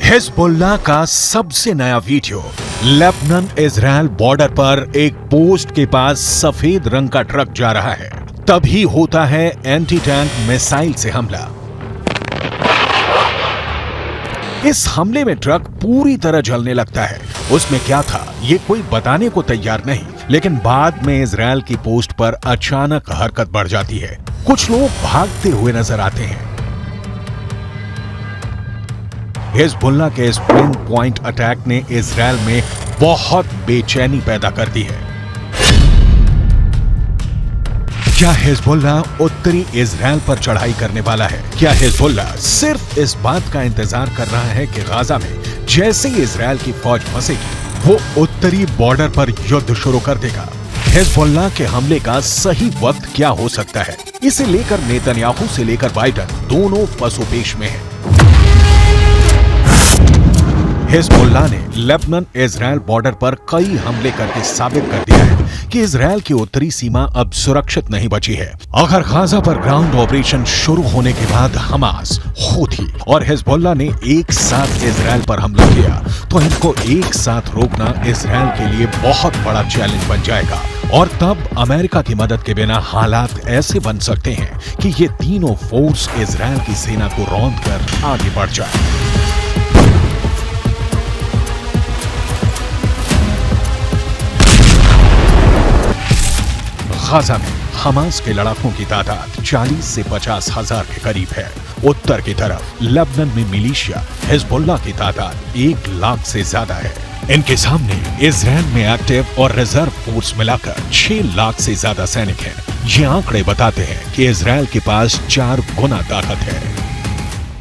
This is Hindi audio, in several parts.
हिजबुल्लाह का सबसे नया वीडियो। लेबनान इजराइल बॉर्डर पर एक पोस्ट के पास सफेद रंग का ट्रक जा रहा है, तभी होता है एंटी टैंक मिसाइल से हमला। इस हमले में ट्रक पूरी तरह जलने लगता है। उसमें क्या था ये कोई बताने को तैयार नहीं, लेकिन बाद में इजराइल की पोस्ट पर अचानक हरकत बढ़ जाती है। कुछ लोग भागते हुए नजर आते हैं। हिजबुल्लाह के इस पिन पॉइंट अटैक ने इजराइल में बहुत बेचैनी पैदा कर दी है। क्या हिजबुल्लाह उत्तरी इजराइल पर चढ़ाई करने वाला है? क्या हिजबुल्लाह सिर्फ इस बात का इंतजार कर रहा है कि गाजा में जैसे ही इजराइल की फौज फंसेगी वो उत्तरी बॉर्डर पर युद्ध शुरू कर देगा? हिजबुल्लाह के हमले का सही वक्त क्या हो सकता है? इसे लेकर नेतन्याहू से लेकर बाइडन दोनों पसोपेश में हैं। हिजबुल्लाह ने लेबनान इजराइल बॉर्डर पर कई हमले करके साबित कर दिया है कि इजराइल की उत्तरी सीमा अब सुरक्षित नहीं बची है। अगर गाजा पर ग्राउंड ऑपरेशन शुरू होने के बाद हमास, हूथी और हिजबुल्लाह ने एक साथ इजराइल पर हमला किया तो इनको एक साथ रोकना इजराइल के लिए बहुत बड़ा चैलेंज बन जाएगा। और तब अमेरिका की मदद के बिना हालात ऐसे बन सकते हैं कि ये तीनों फोर्स इजराइल की सेना को रौंद कर आगे बढ़ जाए। गाजा में हमास के लड़ाकों की तादाद 40 से 50 हजार के करीब है। उत्तर की तरफ लेबनान में मिलिशिया हिजबुल्लाह की तादाद 1 लाख से ज्यादा है। इनके सामने इजराइल में एक्टिव और रिजर्व फोर्स मिलाकर 6 लाख से ज्यादा सैनिक हैं। ये आंकड़े बताते हैं कि इजराइल के पास 4 गुना ताकत है।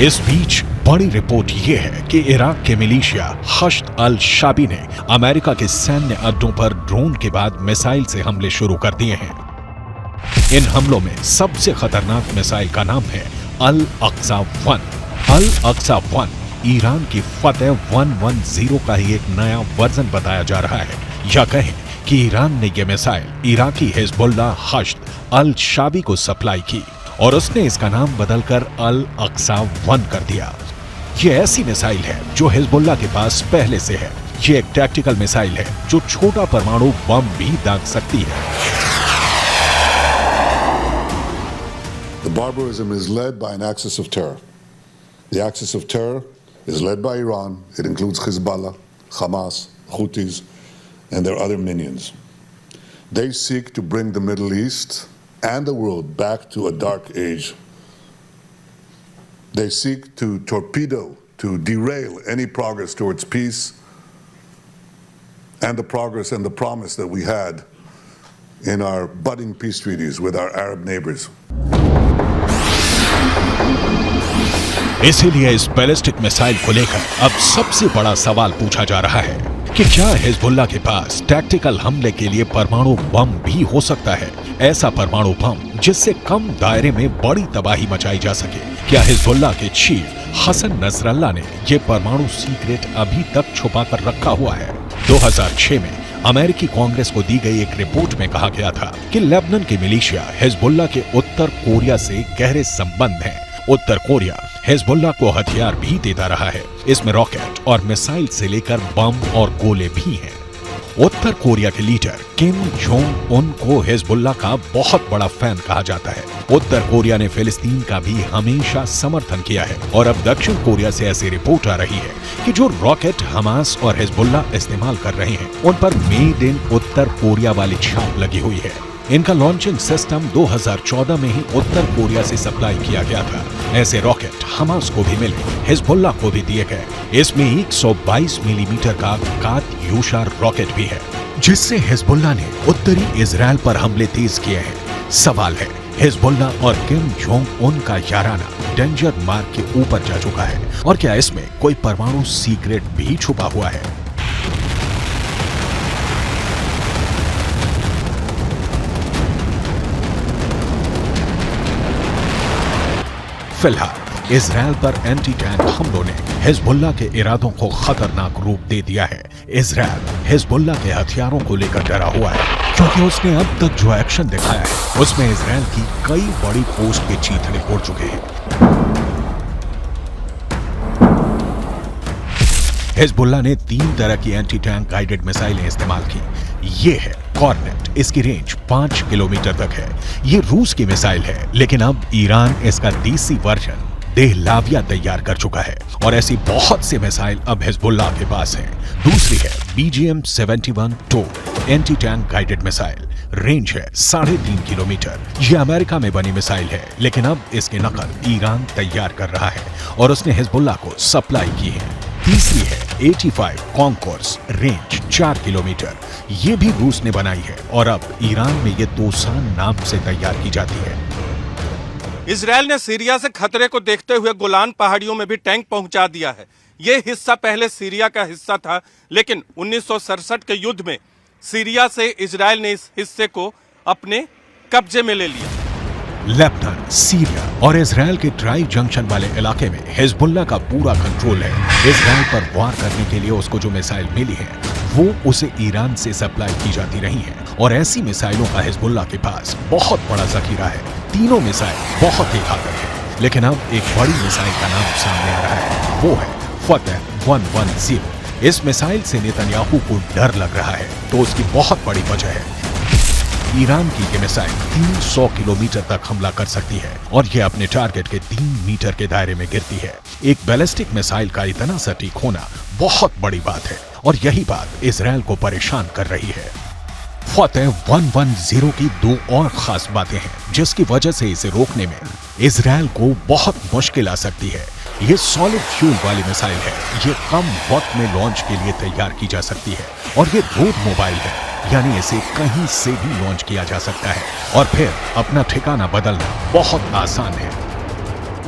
इस बीच बड़ी रिपोर्ट ये है कि इराक के मिलिशिया हश्द अल शाबी ने अमेरिका के सैन्य अड्डों पर ड्रोन के बाद मिसाइल से हमले शुरू कर दिए हैं। इन हमलों में सबसे खतरनाक मिसाइल का नाम है अल अक्सा 1। अल अक्सा 1 ईरान की फतेह 110 का ही एक नया वर्जन बताया जा रहा है। या कहें कि ईरान ने यह मिसाइल इराकी हिजबुल्लाह हश्द अल शाबी को सप्लाई की और उसने इसका नाम बदलकर अल अक्सा 1 कर दिया। यह ऐसी मिसाइल है जो हिजबुल्लाह के पास पहले से है। ये एक टैक्टिकल मिसाइल है जो छोटा परमाणु बम भी दाग सकती है। The barbarism is led by an axis of terror. The axis of terror is led by Iran. It includes Hezbollah, Hamas, Houthis, and their other minions. They seek to bring the Middle East and the world back to a dark age. They seek to torpedo, to derail any progress towards peace and the progress and the promise that we had in our budding peace treaties with our Arab neighbors. इसीलिए इस बैलिस्टिक मिसाइल को लेकर अब सबसे बड़ा सवाल पूछा जा रहा है कि क्या हिजबुल्लाह के पास टैक्टिकल हमले के लिए परमाणु बम भी हो सकता है? ऐसा परमाणु बम जिससे कम दायरे में बड़ी तबाही मचाई जा सके। क्या हिजबुल्लाह के चीफ हसन नसरल्लाह ने यह परमाणु सीक्रेट अभी तक छुपा कर रखा हुआ है? 2006 में अमेरिकी कांग्रेस को दी गई एक रिपोर्ट में कहा गया था कि लेबनान की मिलिशिया हिजबुल्लाह के उत्तर कोरिया से गहरे संबंध हैं। उत्तर कोरिया हिजबुल्लाह को हथियार भी देता रहा है। इसमें रॉकेट और मिसाइल से लेकर बम और गोले भी हैं। उत्तर कोरिया के लीडर किम जोंग उन को हिजबुल्लाह का बहुत बड़ा फैन कहा जाता है। उत्तर कोरिया ने फिलिस्तीन का भी हमेशा समर्थन किया है और अब दक्षिण कोरिया से ऐसी रिपोर्ट आ रही है कि जो रॉकेट हमास और हिजबुल्लाह इस्तेमाल कर रहे हैं उन पर मेड इन उत्तर कोरिया वाली छाप लगी हुई है। इनका लॉन्चिंग सिस्टम 2014 में ही उत्तर कोरिया से सप्लाई किया गया था। ऐसे रॉकेट हमास को भी मिले, हिजबुल्लाह को भी दिए गए। इसमें 122 मिलीमीटर का कात्यूशा रॉकेट भी है जिससे हिजबुल्लाह ने उत्तरी इजराइल पर हमले तेज किए हैं। सवाल है हिजबुल्लाह और किम जोंग उन का याराना डेंजर मार्क के ऊपर जा चुका है और क्या इसमें कोई परमाणु सीक्रेट भी छुपा हुआ है? फिलहाल इजराइल पर एंटी टैंक हमलों ने हिजबुल्लाह के इरादों को खतरनाक रूप दे दिया है। इजराइल हिजबुल्लाह के हथियारों को लेकर डरा हुआ है, क्योंकि उसने अब तक जो एक्शन दिखाया है उसमें इजराइल की कई बड़ी पोस्ट के चीथड़े उड़ चुके हैं। हिजबुल्लाह ने 3 तरह की एंटी टैंक गाइडेड मिसाइलें इस्तेमाल की। ये है कॉर्नेट, इसकी रेंज 5 किलोमीटर तक है। ये रूस की मिसाइल है, लेकिन अब ईरान इसका देसी वर्जन देहलाविया तैयार कर चुका है और ऐसी बहुत सी मिसाइल अब हिजबुल्लाह के पास हैं। दूसरी है BGM-71 tow anti tank guided missile, range है 3.5 किलोमीटर। ये अमेरिका में बनी मिसाइल है, लेकिन अब इसकी नकल ईरान तैयार कर रहा है और उसने हिजबुल्लाह को सप्लाई की है। तीसरी है 85 कॉन्कोर्स, रेंज 4 किलोमीटर। ये भी रूस ने बनाई है और अब ईरान में ये दोसान नाम से तैयार की जाती है। इजरायल ने सीरिया से खतरे को देखते हुए गोलान पहाड़ियों में भी टैंक पहुंचा दिया है। ये हिस्सा पहले सीरिया का हिस्सा था, लेकिन 1967 के युद्ध में सीरिया से इजरायल ने इस हिस्से को अपने कब्जे में ले लिया। लेबनान, सीरिया और इजराइल के ट्राई जंक्शन वाले इलाके में हिजबुल्लाह का पूरा कंट्रोल है। इजराइल पर वार करने के लिए उसको जो मिसाइल मिली है वो उसे ईरान से सप्लाई की जाती रही है और ऐसी मिसाइलों का हिजबुल्लाह के पास बहुत बड़ा जखीरा है। तीनों मिसाइल बहुत ही घातक है, लेकिन अब एक बड़ी मिसाइल का नाम सामने आ रहा है, वो है फतह 110। इस मिसाइल से नेतन्याहू को डर लग रहा है, तो उसकी बहुत बड़ी वजह है ईरान की ये मिसाइल 300 किलोमीटर तक हमला कर सकती है और ये अपने टारगेट के 3 मीटर के दायरे में गिरती है। एक बैलिस्टिक मिसाइल का इतना सटीक होना बहुत बड़ी बात है और यही बात इजराइल को परेशान कर रही है। फतह 110 की 2 और खास बातें हैं जिसकी वजह से इसे रोकने में इजराइल को बहुत मुश्किल आ सकती है। ये सॉलिड फ्यूल वाली मिसाइल है, ये कम वक्त में लॉन्च के लिए तैयार की जा सकती है और ये रोड मोबाइल है, यानी इसे कहीं से भी लॉन्च किया जा सकता है और फिर अपना ठिकाना बदलना बहुत आसान है।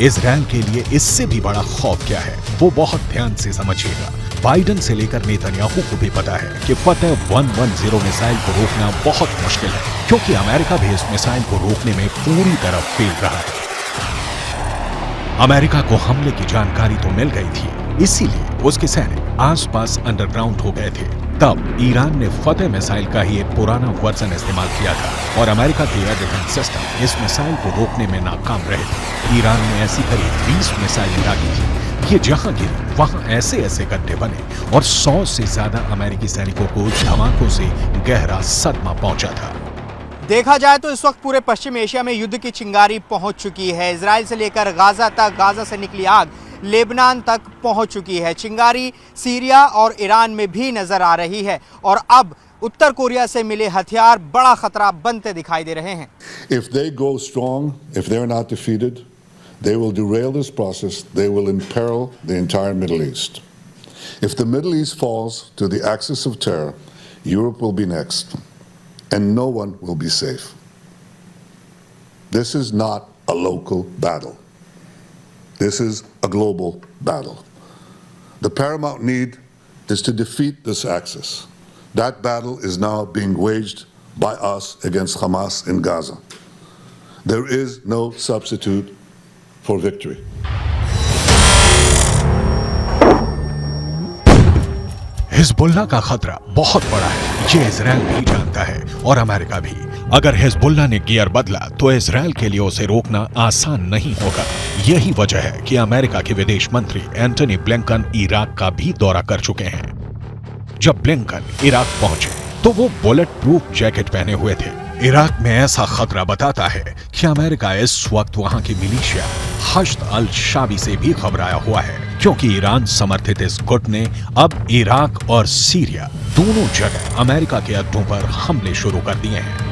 इजराइल के लिए इससे भी बड़ा खौफ क्या है वो बहुत ध्यान से समझिएगा। बाइडन से लेकर नेतन्याहू को भी पता है कि फतह 110 मिसाइल को रोकना बहुत मुश्किल है, क्योंकि अमेरिका भी इस मिसाइल को रोकने में पूरी तरह फेल रहा है। अमेरिका को हमले की जानकारी तो मिल गई थी, इसीलिए उसके सैनिक आसपास अंडरग्राउंड हो गए थे। तब ईरान ने फतह मिसाइल का ही एक पुराना वर्जन इस्तेमाल किया था और अमेरिका के एयर डिफेंस सिस्टम इस मिसाइल को रोकने में नाकाम रहे थे। ईरान ने ऐसी करीब 20 मिसाइलें दागी थी। ये जहां गिरी वहां ऐसे ऐसे गड्ढे बने और 100 से ज्यादा अमेरिकी सैनिकों को धमाकों से गहरा सदमा पहुंचा था। देखा जाए तो इस वक्त पूरे पश्चिम एशिया में युद्ध की चिंगारी पहुंच चुकी है। इजराइल से लेकर गाजा तक, गाजा से निकली आग लेबनान तक पहुंच चुकी है। चिंगारी सीरिया और ईरान में भी नजर आ रही है और अब उत्तर कोरिया से मिले हथियार बड़ा खतरा बनते दिखाई दे रहे हैं। If they go strong, if they're not defeated, they will derail this process. They will imperil the entire Middle East. If the Middle East falls to the axis of terror, Europe will be next, and no one will be safe. This is not a local battle. This is a global battle. The paramount need is to defeat this axis. That battle is now being waged by us against Hamas in Gaza. There is no substitute for victory. Hezbollah का खतरा बहुत बड़ा है, ये इजराइल भी जानता है और अमेरिका भी। अगर हिजबुल्लाह ने गियर बदला तो इजराइल के लिए उसे रोकना आसान नहीं होगा। यही वजह है कि अमेरिका के विदेश मंत्री एंटनी ब्लिंकन इराक का भी दौरा कर चुके हैं। जब ब्लिंकन इराक पहुंचे तो वो बुलेट प्रूफ जैकेट पहने हुए थे। इराक में ऐसा खतरा बताता है कि अमेरिका इस वक्त वहां की मिलिशिया हश्द अल शाबी से भी घबराया हुआ है, क्योंकि ईरान समर्थित इस गुट ने अब इराक और सीरिया दोनों जगह अमेरिका के अड्डों पर हमले शुरू कर दिए हैं।